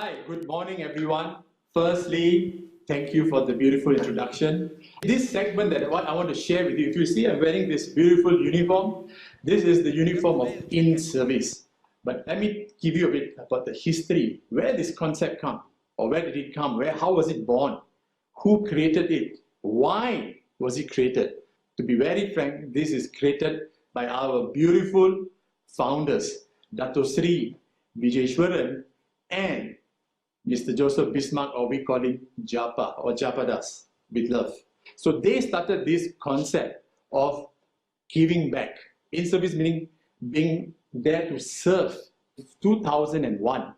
Hi, good morning everyone. Firstly, thank you for the beautiful introduction. This segment that what I want to share with you, if you see I'm wearing this beautiful uniform, this is the uniform of in-service. But let me give you a bit about the history. Where this concept come? Or where did it come? How was it born? Who created it? Why was it created? To be very frank, this is created by our beautiful founders, Dato Sri Vijayeshwaran and Mr. Joseph Bismarck, or we call him Japa or Japadas with love. So they started this concept of giving back. In service meaning being there to serve. 2001.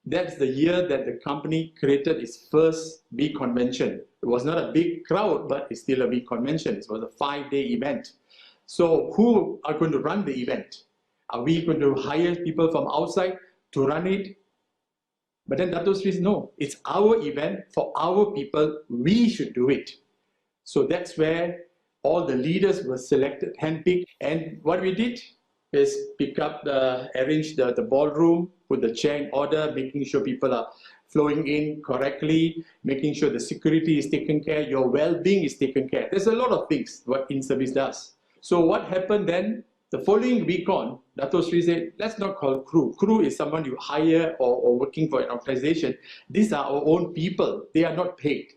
That's the year that the company created its first big convention. It was not a big crowd, but it's still a big convention. It was a 5-day event. So who are going to run the event? Are we going to hire people from outside to run it? But then Dato Sri says, no, it's our event for our people, we should do it. So that's where all the leaders were selected, handpicked, and what we did is arrange the ballroom, put the chair in order, making sure people are flowing in correctly, making sure the security is taken care, your well-being is taken care. There's a lot of things what in-service does. So what happened then? The following week on, Dato Sri said, let's not call crew. Crew is someone you hire or working for an organization. These are our own people. They are not paid.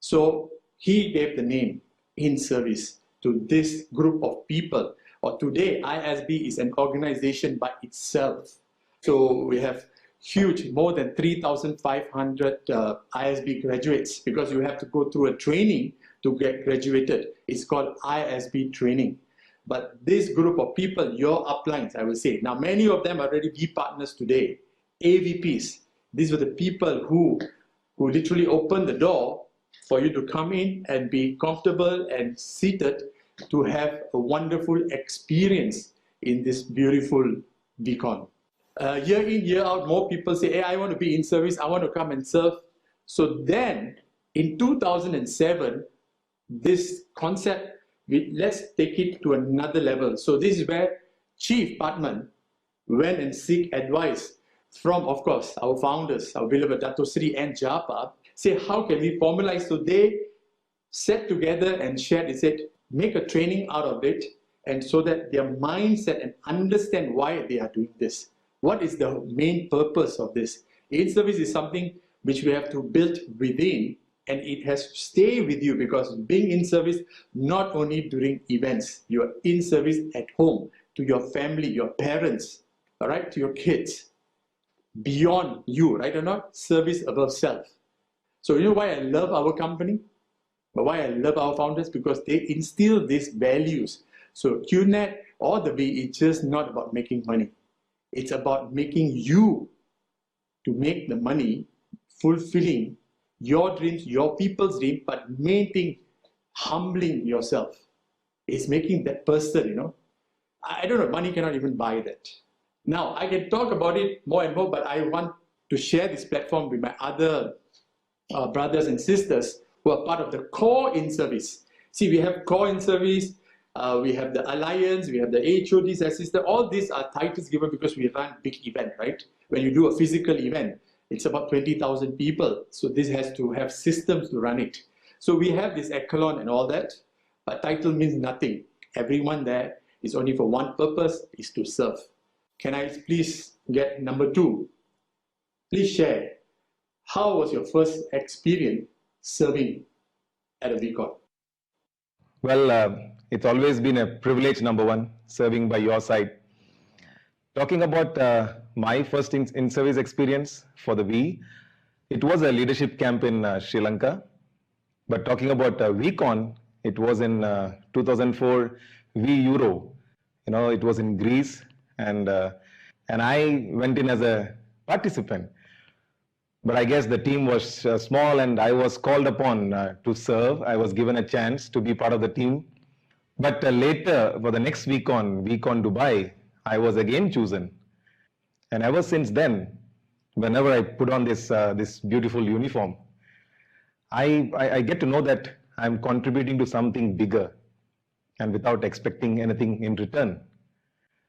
So he gave the name In Service to this group of people. Or today, ISB is an organization by itself. So we have huge, more than 3,500 ISB graduates, because you have to go through a training to get graduated. It's called ISB training. But this group of people, your uplines, I will say, now many of them are already B partners today, AVPs. These were the people who literally opened the door for you to come in and be comfortable and seated to have a wonderful experience in this beautiful beacon. Year in, year out, more people say, hey, I want to be in service, I want to come and serve. So then, in 2007, this concept, let's take it to another level. So this is where Chief Patman went and seek advice from, of course, our founders, our beloved Dato Sri and Japa, say, how can we formalize? So they sat together and shared, they said, make a training out of it, and so that their mindset and understand why they are doing this. What is the main purpose of this? In-service is something which we have to build within, and it has to stay with you, because being in service, not only during events, you are in service at home, to your family, your parents, all right, to your kids, beyond you, right or not? Service above self. So you know why I love our company? But why I love our founders? Because they instill these values. So qnet or the B, it's just not about making money. It's about making you to make the money, fulfilling your dreams, your people's dream, but main thing, humbling yourself. It's making that person, you know. I don't know, money cannot even buy that. Now, I can talk about it more and more, but I want to share this platform with my other brothers and sisters who are part of the core in service. See, we have core in service, we have the alliance, we have the HODs assistant. All these are titles given because we run big event, right? When you do a physical event, it's about 20,000 people. So this has to have systems to run it. So we have this echelon and all that, but title means nothing. Everyone there is only for one purpose, is to serve. Can I please get number 2? Please share. How was your first experience serving at a beacon? Well, it's always been a privilege, number one, serving by your side. Talking about my first in-service experience for the V, it was a leadership camp in Sri Lanka. But talking about VCon, it was in 2004 V Euro. You know, it was in Greece, and I went in as a participant. But I guess the team was small, and I was called upon to serve. I was given a chance to be part of the team. But later, for the next VCon Dubai, I was again chosen. And ever since then, whenever I put on this beautiful uniform, I get to know that I'm contributing to something bigger, and without expecting anything in return.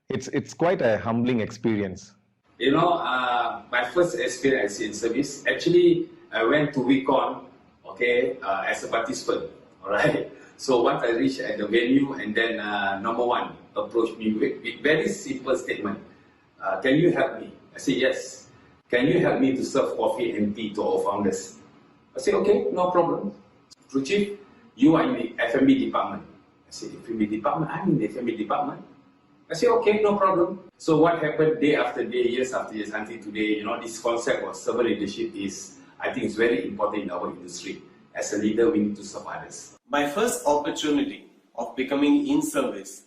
It's quite a humbling experience. You know, my first experience in service, actually, I went to Recon, okay, as a participant, all right. So once I reached at the venue, and then number one approached me with very simple statement. Can you help me? I said, yes. Can you help me to serve coffee and tea to our founders? I said, okay, no problem. So Chief, you are in the F&B department. I said, F&B department? I'm in the F&B department. I said, okay, no problem. So what happened day after day, years after years, until today, this concept of servant leadership is, I think, it's very important in our industry. As a leader, we need to serve others. My first opportunity of becoming in service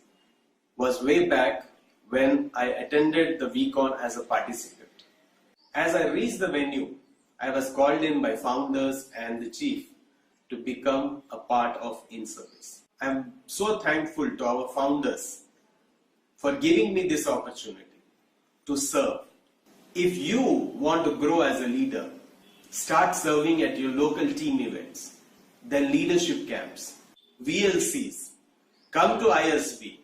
was way back when I attended the VCon as a participant. As I reached the venue, I was called in by founders and the chief to become a part of in service. I'm so thankful to our founders for giving me this opportunity to serve. If you want to grow as a leader, start serving at your local team events, then leadership camps, VLCs, come to ISB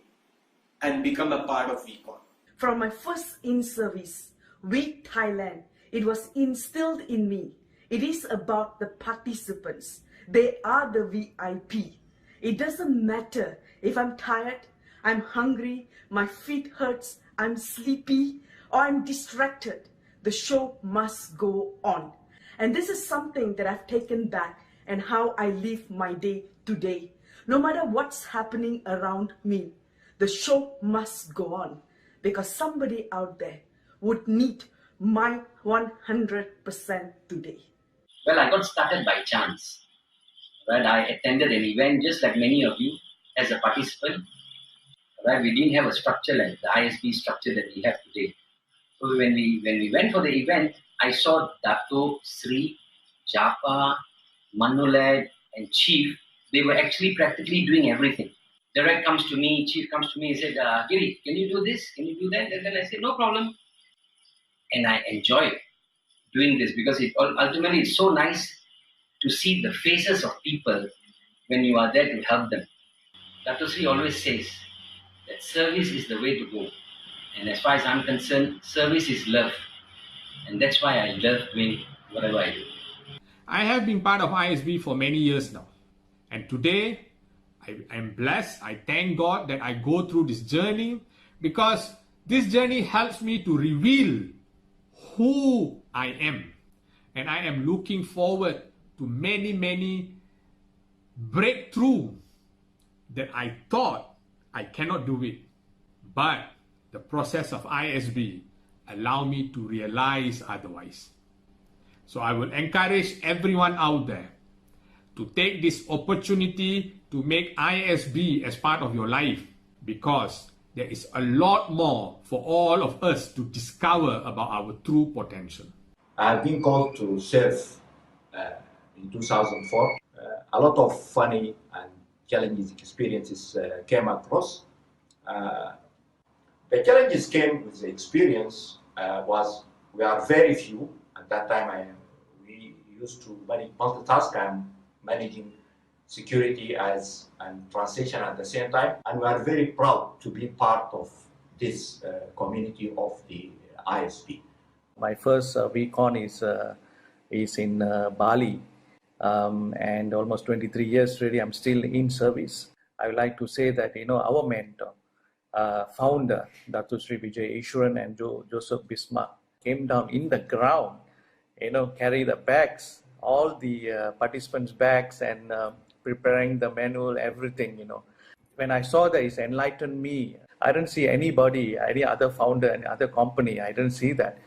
and become a part of VCon. From my first in-service with Thailand, it was instilled in me. It is about the participants. They are the VIP. It doesn't matter if I'm tired, I'm hungry, my feet hurts, I'm sleepy, or I'm distracted. The show must go on. And this is something that I've taken back and how I live my day today. No matter what's happening around me, the show must go on because somebody out there would need my 100% today. Well, I got started by chance. Right? I attended an event just like many of you as a participant. Right? We didn't have a structure like the ISB structure that we have today. So when we went for the event, I saw Dato, Sri, Japa, Manolad, and Chief. They were actually practically doing everything. Direct comes to me, Chief comes to me and said, Giri, can you do this? Can you do that? And then I said, no problem. And I enjoy doing this because ultimately it's so nice to see the faces of people when you are there to help them. Dato Sri always says that service is the way to go. And as far as I'm concerned, service is love. And that's why I love doing whatever I do. I have been part of ISB for many years now. And today, I am blessed. I thank God that I go through this journey because this journey helps me to reveal who I am. And I am looking forward to many breakthrough that I thought I cannot do it. But the process of ISB allow me to realize otherwise. So I will encourage everyone out there to take this opportunity to make ISB as part of your life because there is a lot more for all of us to discover about our true potential. I've been called to serve in 2004. A lot of funny and challenging experiences came across. The challenges came with the experience was we are very few. At that time, we used to multitask and managing security and translation at the same time. And we are very proud to be part of this community of the ISP. My first VCon is in Bali, and almost 23 years already I'm still in service. I would like to say that, our mentor, founder, Dr. Sri Vijay Iswaran and Joseph Bismarck came down in the ground, carry the bags, all the participants' bags and preparing the manual, everything, When I saw that, it enlightened me. I didn't see anybody, any other founder, any other company, I didn't see that.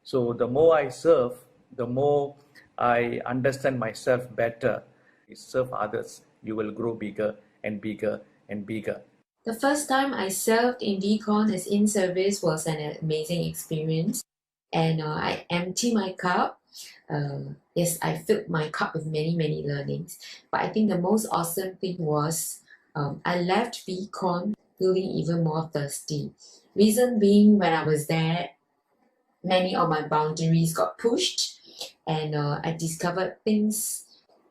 So the more I serve, the more I understand myself better. You serve others, you will grow bigger and bigger and bigger. The first time I served in VCon as in service was an amazing experience. And I emptied my cup. Yes, I filled my cup with many learnings. But I think the most awesome thing was I left VCon feeling even more thirsty. Reason being, when I was there, many of my boundaries got pushed and I discovered things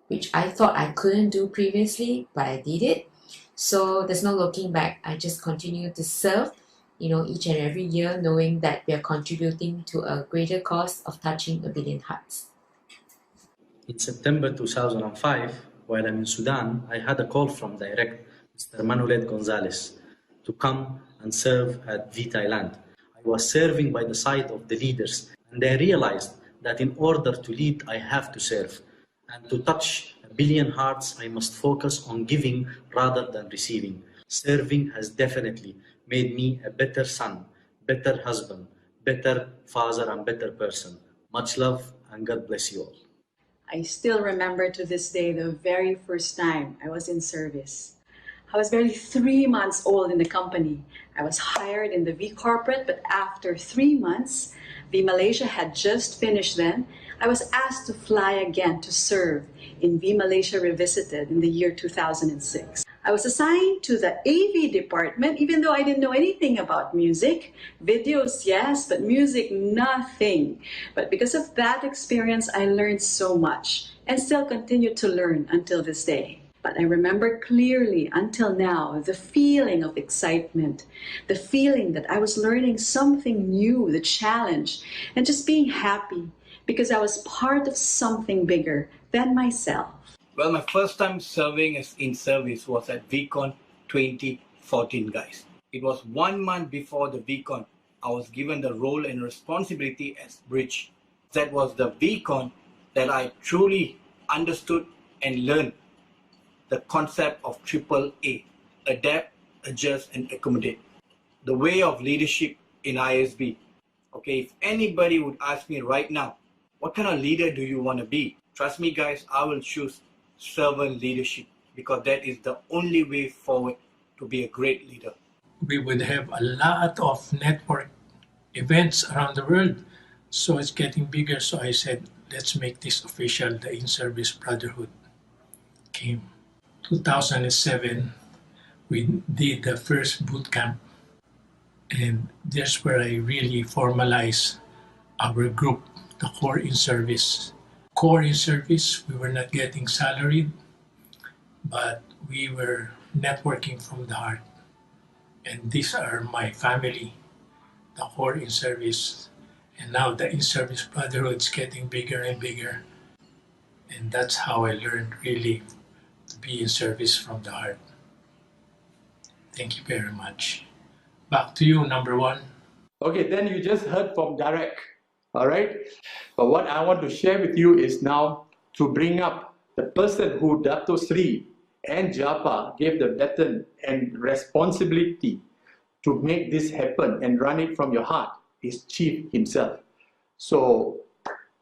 which I thought I couldn't do previously, but I did it. So there's no looking back. I just continued to serve each and every year, knowing that we are contributing to a greater cause of touching 1 billion hearts. In September 2005, while I'm in Sudan, I had a call from Direct Mr. Manuel Gonzalez to come and serve at V Thailand. I was serving by the side of the leaders, and I realized that in order to lead, I have to serve. And to touch 1 billion hearts, I must focus on giving rather than receiving. Serving has definitely made me a better son, better husband, better father, and better person. Much love, and God bless you all. I still remember to this day the very first time I was in service. I was barely 3 months old in the company. I was hired in the V Corporate, but after 3 months, V Malaysia had just finished then. I was asked to fly again to serve in V Malaysia Revisited in the year 2006. I was assigned to the AV department, even though I didn't know anything about music. Videos, yes, but music, nothing. But because of that experience, I learned so much and still continue to learn until this day. But I remember clearly until now the feeling of excitement, the feeling that I was learning something new, the challenge, and just being happy because I was part of something bigger than myself. Well, my first time serving as in service was at VCon 2014, guys. It was 1 month before the VCon. I was given the role and responsibility as bridge. That was the VCon that I truly understood and learned the concept of AAA, adapt, adjust, and accommodate. The way of leadership in ISB. Okay, if anybody would ask me right now, what kind of leader do you want to be? Trust me, guys, I will choose servant leadership because that is the only way forward to be a great leader. We would have a lot of network events around the world, so it's getting bigger. So I said, let's make this official. The In-Service Brotherhood came. 2007, we did the first boot camp, and that's where I really formalized our group, the Core In-Service. Core In-Service, we were not getting salaried, but we were networking from the heart. And these are my family, the Core In-Service. And now the In-Service Brotherhood is getting bigger and bigger. And that's how I learned really to be in service from the heart. Thank you very much. Back to you, number one. Okay, then you just heard from Derek. All right. But what I want to share with you is now to bring up the person who Dato Sri and Japa gave the baton and responsibility to make this happen and run it from your heart is Chief himself. So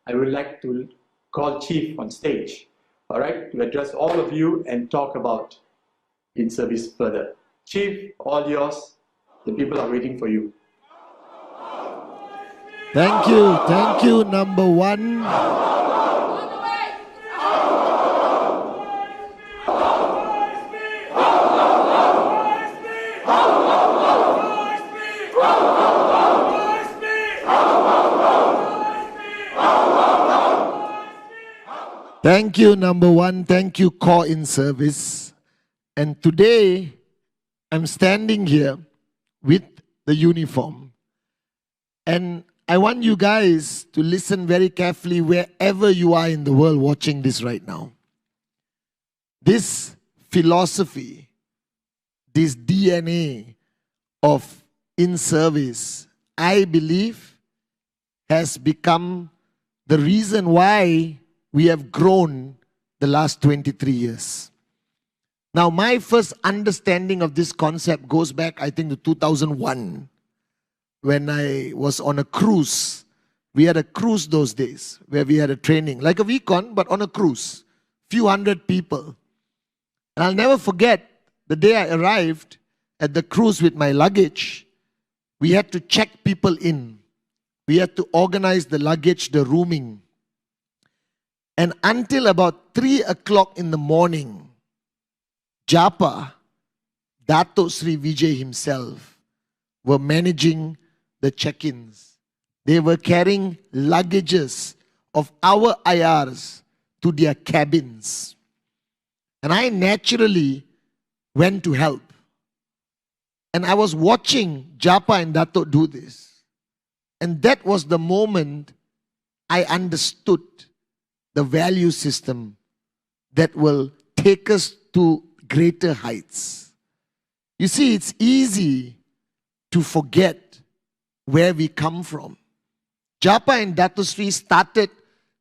I would like to call Chief on stage, all right, to address all of you and talk about In-Service further. Chief, all yours. The people are waiting for you. Thank you, number one. Thank you, number one. Thank you, Core In-Service. And today, I'm standing here with the uniform. And I want you guys to listen very carefully wherever you are in the world watching this right now. This philosophy, this DNA of in-service, I believe, has become the reason why we have grown the last 23 years. Now, my first understanding of this concept goes back, I think, to 2001. When I was on a cruise. We had a cruise those days where we had a training, like a VCon, but on a cruise. Few hundred people. And I'll never forget the day I arrived at the cruise with my luggage. We had to check people in. We had to organize the luggage, the rooming. And until about 3 o'clock in the morning, Japa, Dato Sri Vijay himself, were managing the check-ins. They were carrying luggages of our IRs to their cabins. And I naturally went to help. And I was watching Japa and Dato do this. And that was the moment I understood the value system that will take us to greater heights. You see, it's easy to forget where we come from. Japa and Dato Sri started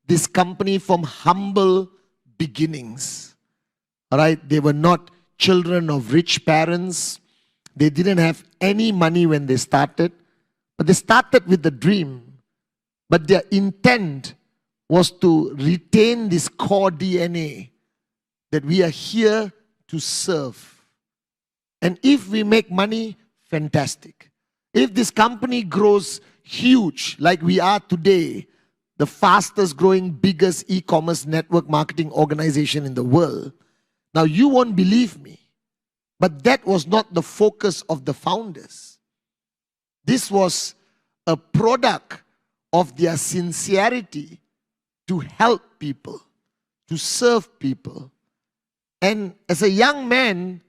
this company from humble beginnings. All right, they were not children of rich parents. They didn't have any money when they started, but they started with a dream. But their intent was to retain this core DNA that we are here to serve. And if we make money, fantastic. If this company grows huge like we are today, the fastest growing, biggest e-commerce network marketing organization in the world, now you won't believe me, but that was not the focus of the founders. This was a product of their sincerity to help people, to serve people. And as a young man,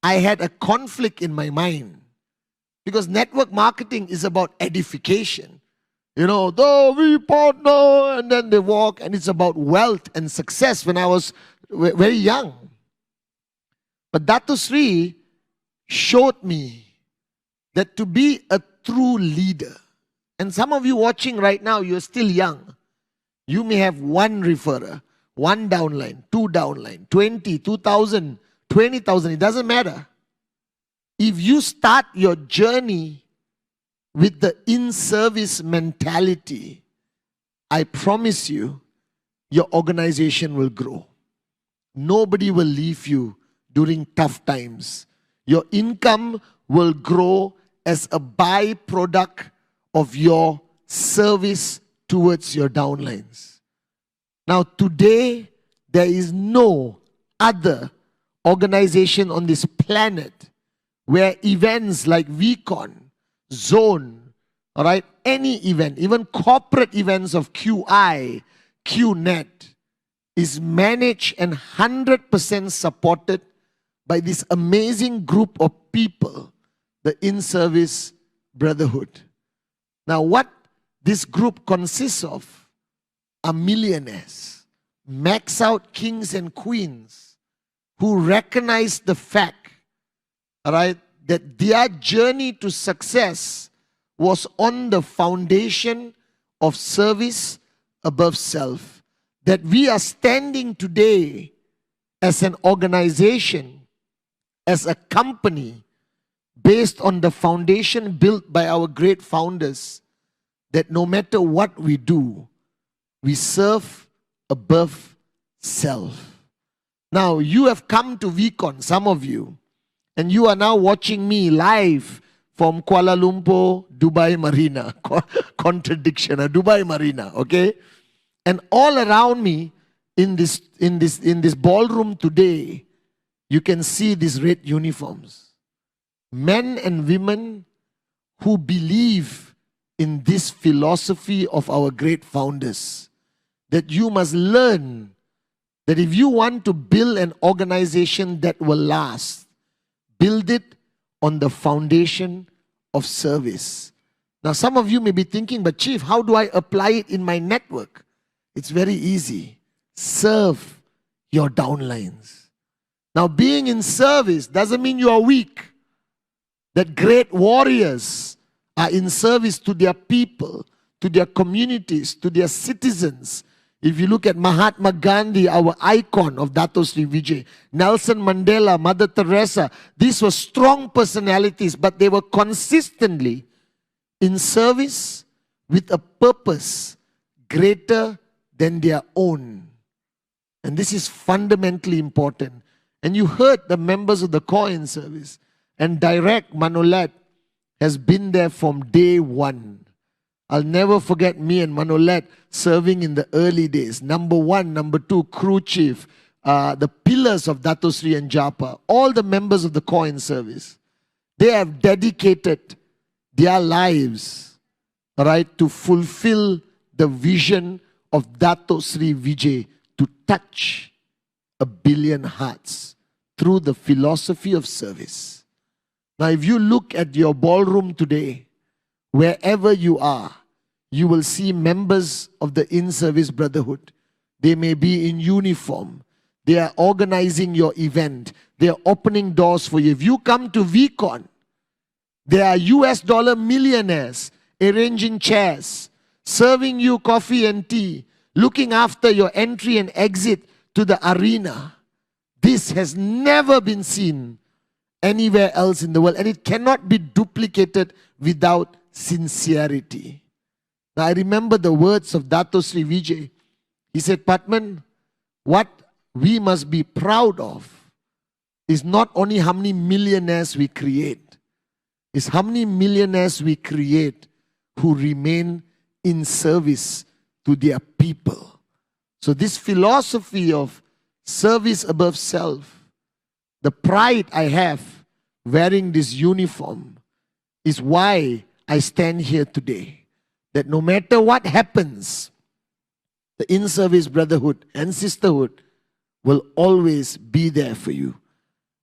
I had a conflict in my mind because network marketing is about edification. You know, though we partner, and then they walk, and it's about wealth and success when I was very young. But Dato Sri showed me that to be a true leader, and some of you watching right now, you're still young. You may have one referrer, one downline, two downline, 20, 2,000, 20,000, it doesn't matter. If you start your journey with the in-service mentality, I promise you, your organization will grow. Nobody will leave you during tough times. Your income will grow as a byproduct of your service towards your downlines. Now today, there is no other organization on this planet where events like VCon, Zone, all right, any event, even corporate events of QI, qnet, is managed and 100% supported by this amazing group of people, the Inservice Brotherhood. Now, what this group consists of are millionaires, max out kings and queens who recognize the fact, all right, that their journey to success was on the foundation of service above self. That we are standing today as an organization, as a company, based on the foundation built by our great founders, that no matter what we do, we serve above self. Now, you have come to VCon, some of you, and you are now watching me live from Kuala Lumpur, Dubai Marina. Contradiction, Dubai Marina, okay? And all around me in this ballroom today, you can see these red uniforms. Men and women who believe in this philosophy of our great founders, that you must learn that if you want to build an organization that will last, build it on the foundation of service. Now, some of you may be thinking, but Chief, how do I apply it in my network? It's very easy. Serve your downlines. Now, being in service doesn't mean you are weak. That great warriors are in service to their people, to their communities, to their citizens. If you look at Mahatma Gandhi, our icon of Dato Sri Vijay, Nelson Mandela, Mother Teresa, these were strong personalities, but they were consistently in service with a purpose greater than their own. And this is fundamentally important. And you heard the members of the core in service. And Direct Manolet has been there from day one. I'll never forget me and Manolet serving in the early days. Number 1, number 2, crew chief, the pillars of Dato Sri and Japa, all the members of the core in service. They have dedicated their lives, right, to fulfill the vision of Dato Sri Vijay to touch 1 billion hearts through the philosophy of service. Now, if you look at your ballroom today, wherever you are, you will see members of the In-Service Brotherhood. They may be in uniform. They are organizing your event. They are opening doors for you. If you come to VCon, there are US dollar millionaires arranging chairs, serving you coffee and tea, looking after your entry and exit to the arena. This has never been seen anywhere else in the world, and it cannot be duplicated without sincerity. Now, I remember the words of Dato Sri Vijay. He said, Patman, what we must be proud of is not only how many millionaires we create, is how many millionaires we create who remain in service to their people. So this philosophy of service above self, the pride I have wearing this uniform, is why I stand here today. That no matter what happens, the In-Service Brotherhood and Sisterhood will always be there for you.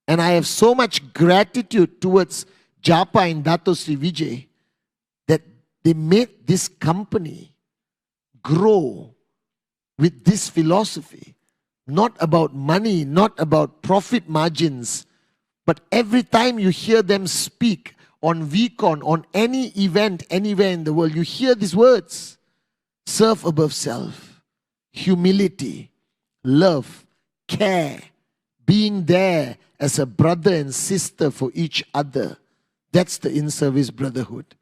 And I have so much gratitude towards Japa and Dato Sri Vijay that they made this company grow with this philosophy. Not about money, not about profit margins, but every time you hear them speak on VCon, on any event, anywhere in the world, you hear these words: serve above self, humility, love, care, being there as a brother and sister for each other. That's the In-Service Brotherhood.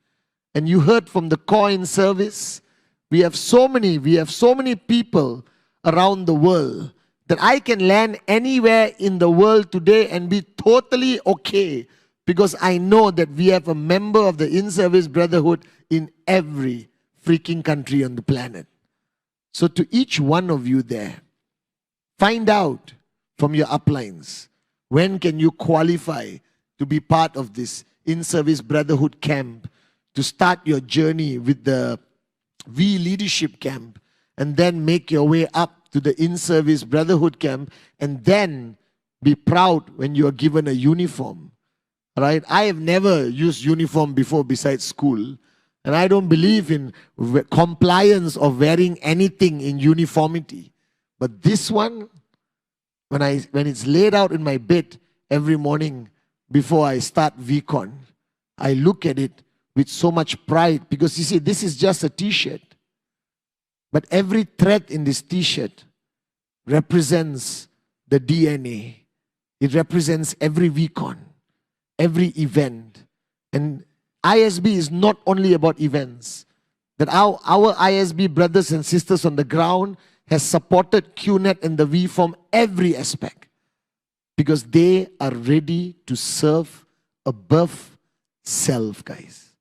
And you heard from the core in service, we have so many people around the world that I can land anywhere in the world today and be totally okay, because I know that we have a member of the In-Service Brotherhood in every freaking country on the planet. So to each one of you there, find out from your uplines, when can you qualify to be part of this In-Service Brotherhood camp, to start your journey with the V Leadership Camp, and then make your way up to the In-Service Brotherhood camp, and then be proud when you are given a uniform. Right? I have never used uniform before besides school, and I don't believe in compliance of wearing anything in uniformity. But this one, when it's laid out in my bed every morning before I start VCon, I look at it with so much pride, because you see, this is just a t-shirt. But every thread in this t-shirt represents the DNA. It represents every VCon, every event. And ISB is not only about events. That our ISB brothers and sisters on the ground has supported qnet and the V from every aspect, because they are ready to serve above self, guys.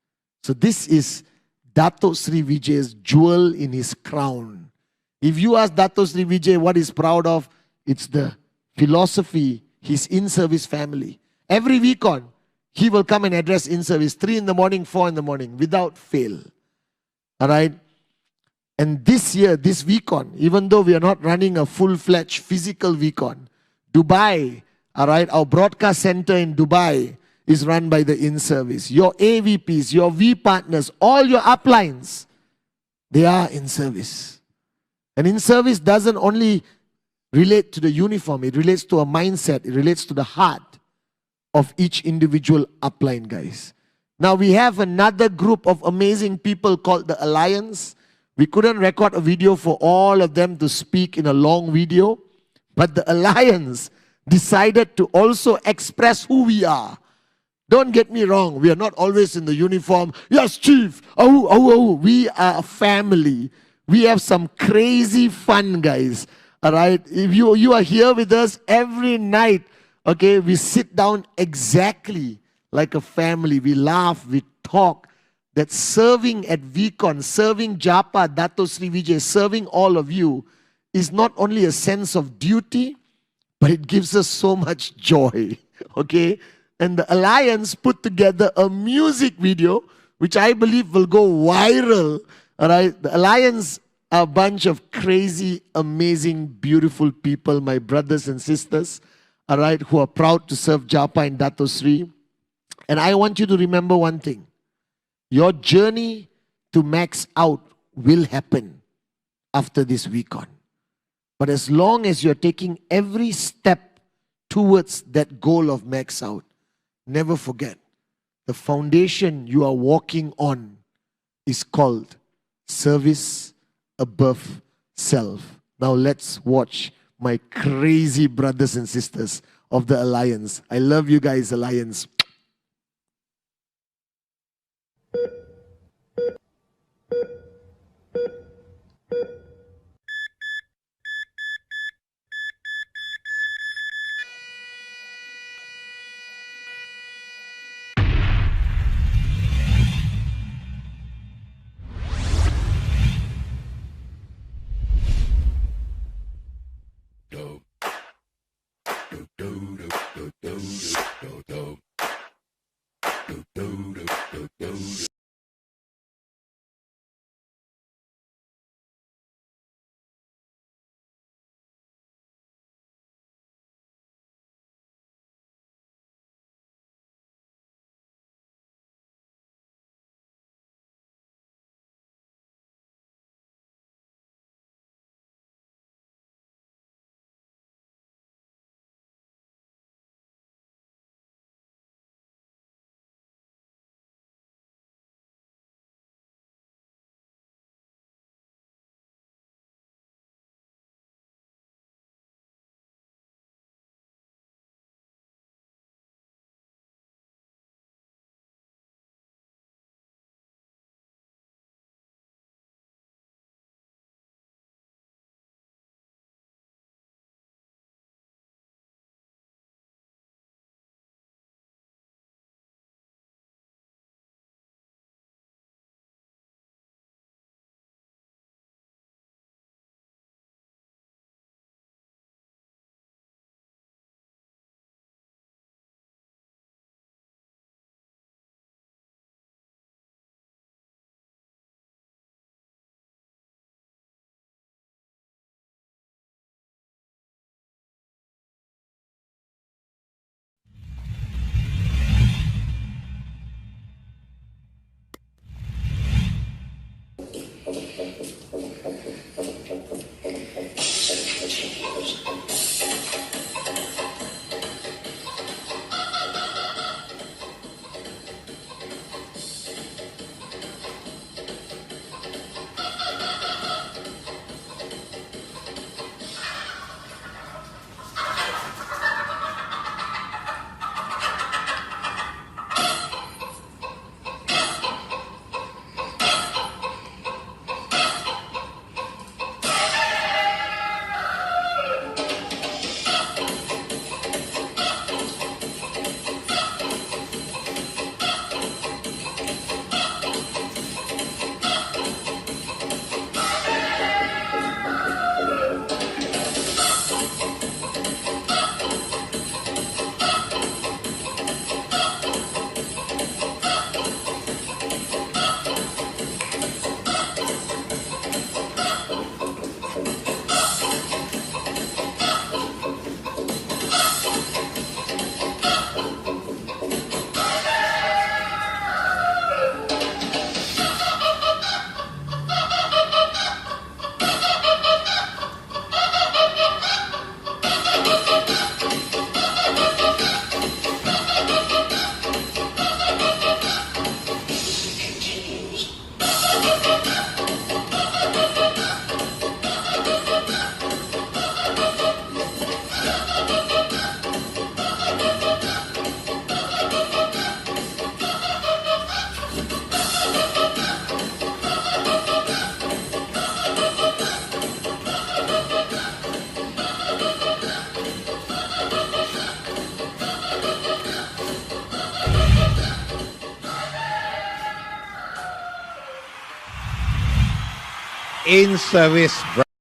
So this is Dato Sri Vijay's jewel in his crown. If you ask Dato Sri Vijay what he's proud of, it's the philosophy, his in-service family. Every VCon, he will come and address in-service 3 in the morning, 4 in the morning, without fail. Alright? And this year, this VCon, even though we are not running a full-fledged physical VCon, Dubai, alright, our broadcast center in Dubai is run by the In-Service. Your AVPs, your V partners, all your uplines, they are in service. And in service doesn't only relate to the uniform, it relates to a mindset, it relates to the heart of each individual upline, guys. Now we have another group of amazing people called the Alliance. We couldn't record a video for all of them to speak in a long video, but the Alliance decided to also express who we are. Don't get me wrong, we are not always in the uniform. Yes, Chief, we are a family. We have some crazy fun, guys. Alright, if you are here with us every night, okay, we sit down exactly like a family. We laugh, we talk. That serving at VCon, serving Japa, Dato Sri Vijay, serving all of you is not only a sense of duty, but it gives us so much joy. Okay? And the Alliance put together a music video, which I believe will go viral. Alright? The Alliance are a bunch of crazy, amazing, beautiful people, my brothers and sisters, alright, who are proud to serve Japa and Dato Sri. And I want you to remember one thing. Your journey to max out will happen after this week on. But as long as you're taking every step towards that goal of max out, never forget, the foundation you are walking on is called service above self. Now let's watch my crazy brothers and sisters of the Alliance. I love you guys, Alliance. Inservice Brotherhood.